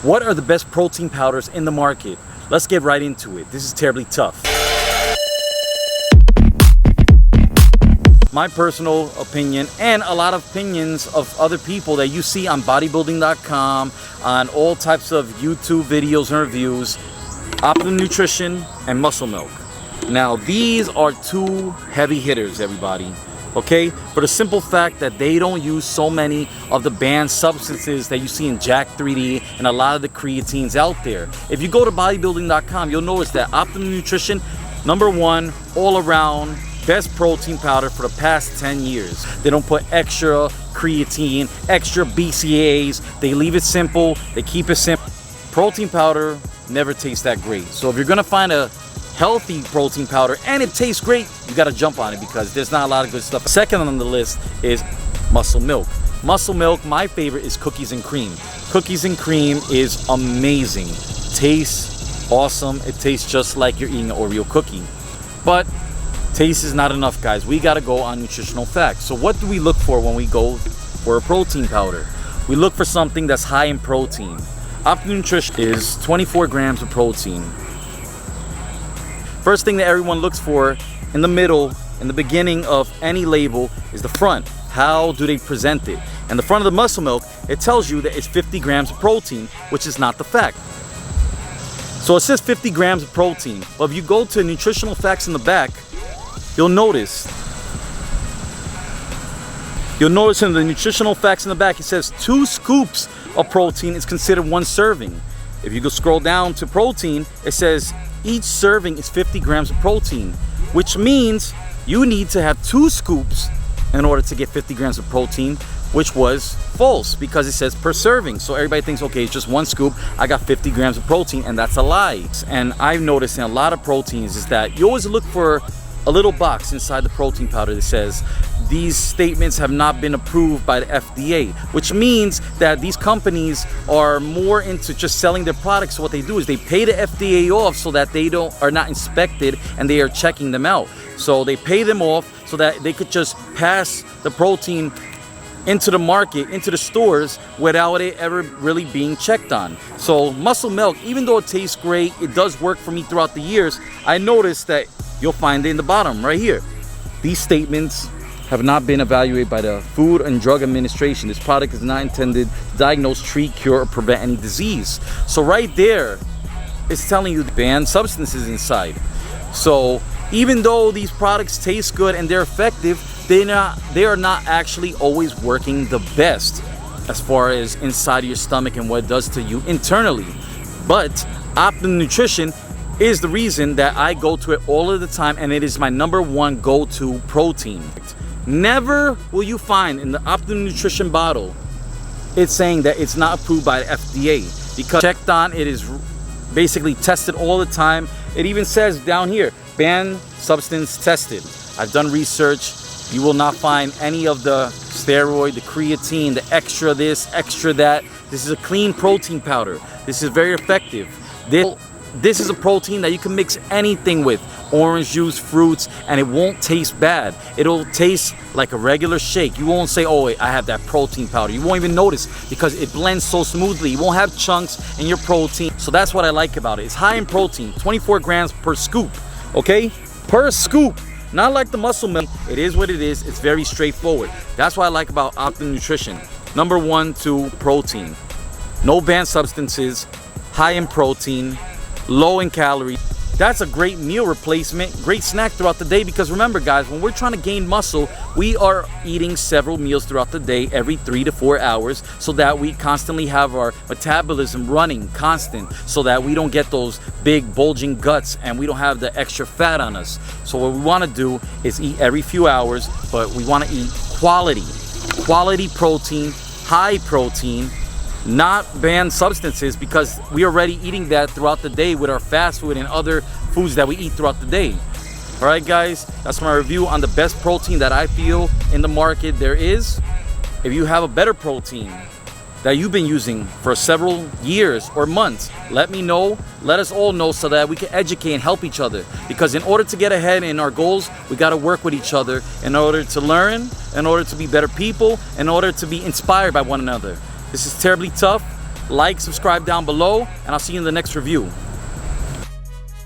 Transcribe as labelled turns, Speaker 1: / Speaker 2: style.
Speaker 1: What are the best protein powders in the market? Let's get right into it. This is terribly tough. My personal opinion and a lot of opinions of other people that you see on bodybuilding.com, on all types of YouTube videos and reviews, Optimum Nutrition and Muscle Milk. Now these are two heavy hitters, everybody. Okay, for the simple fact that they don't use so many of the banned substances that you see in Jack 3D and a lot of the creatines out there. If you go to bodybuilding.com, you'll notice that Optimum Nutrition, #1 all around best protein powder for the past 10 years. They don't put extra creatine, extra BCAAs. They leave it simple. They keep it simple. Protein powder never tastes that great. So if you're gonna find a healthy protein powder and it tastes great, you got to jump on it because there's not a lot of good stuff. Second on the list is Muscle Milk. Muscle Milk, my favorite is cookies and cream. Cookies and cream is amazing. Tastes awesome. It tastes just like you're eating an Oreo cookie. But taste is not enough, guys. We got to go on Nutritional Facts. So what do we look for when we go for a protein powder? We look for something that's high in protein. Optimum Nutrition is 24 grams of protein. First thing that everyone looks for in the middle, in the beginning of any label, is the front. How do they present it? And the front of the Muscle Milk, it tells you that it's 50 grams of protein, which is not the fact. So it says 50 grams of protein, but if you go to Nutritional Facts in the back, you'll notice in the Nutritional Facts in the back, it says 2 scoops of protein is considered 1 serving. If you go scroll down to protein, it says each serving is 50 grams of protein, which means you need to have 2 scoops in order to get 50 grams of protein, which was false because it says per serving. So everybody thinks, okay, it's just 1 scoop, I got 50 grams of protein, and that's a lie. And I've noticed in a lot of proteins is that you always look for a little box inside the protein powder that says these statements have not been approved by the FDA, which means that these companies are more into just selling their products. So what they do is they pay the FDA off so that they are not inspected and they are checking them out. So they pay them off so that they could just pass the protein into the market, into the stores, without it ever really being checked on. So Muscle Milk, even though it tastes great, it does work for me throughout the years. I noticed that you'll find it in the bottom right here. These statements have not been evaluated by the Food and Drug Administration. This product is not intended to diagnose, treat, cure, or prevent any disease. So right there, it's telling you the banned substances inside. So even though these products taste good and they're effective, they are not actually always working the best as far as inside of your stomach and what it does to you internally. But Optimum Nutrition is the reason that I go to it all of the time, and it is my #1 go-to protein. Never will you find in the Optimum Nutrition bottle it's saying that it's not approved by the FDA, because checked on, it is basically tested all the time. It even says down here, banned substance tested. I've done research. You will not find any of the steroid, the creatine, the extra this, extra that. This is a clean protein powder. This is very effective. This is a protein that you can mix anything with, orange juice, fruits, and it won't taste bad. It'll taste like a regular shake. You won't say, oh wait, I have that protein powder. You won't even notice because it blends so smoothly. You won't have chunks in your protein. So that's what I like about it. It's high in protein, 24 grams per scoop, okay? Per scoop. Not like the Muscle Milk. It is what it is. It's very straightforward. That's what I like about Optimum Nutrition. #1 to protein. No banned substances, high in protein, low in calories. That's a great meal replacement, great snack throughout the day, because remember guys, when we're trying to gain muscle, we are eating several meals throughout the day, every 3 to 4 hours, so that we constantly have our metabolism running constant, so that we don't get those big bulging guts and we don't have the extra fat on us. So what we want to do is eat every few hours, but we want to eat quality protein, high protein, not banned substances, because we're already eating that throughout the day with our fast food and other foods that we eat throughout the day. All right guys, that's my review on the best protein that I feel in the market there is. If you have a better protein that you've been using for several years or months, let me know, let us all know, so that we can educate and help each other. Because in order to get ahead in our goals, we got to work with each other in order to learn, in order to be better people, in order to be inspired by one another. This is terribly tough. Like, subscribe down below, and I'll see you in the next review.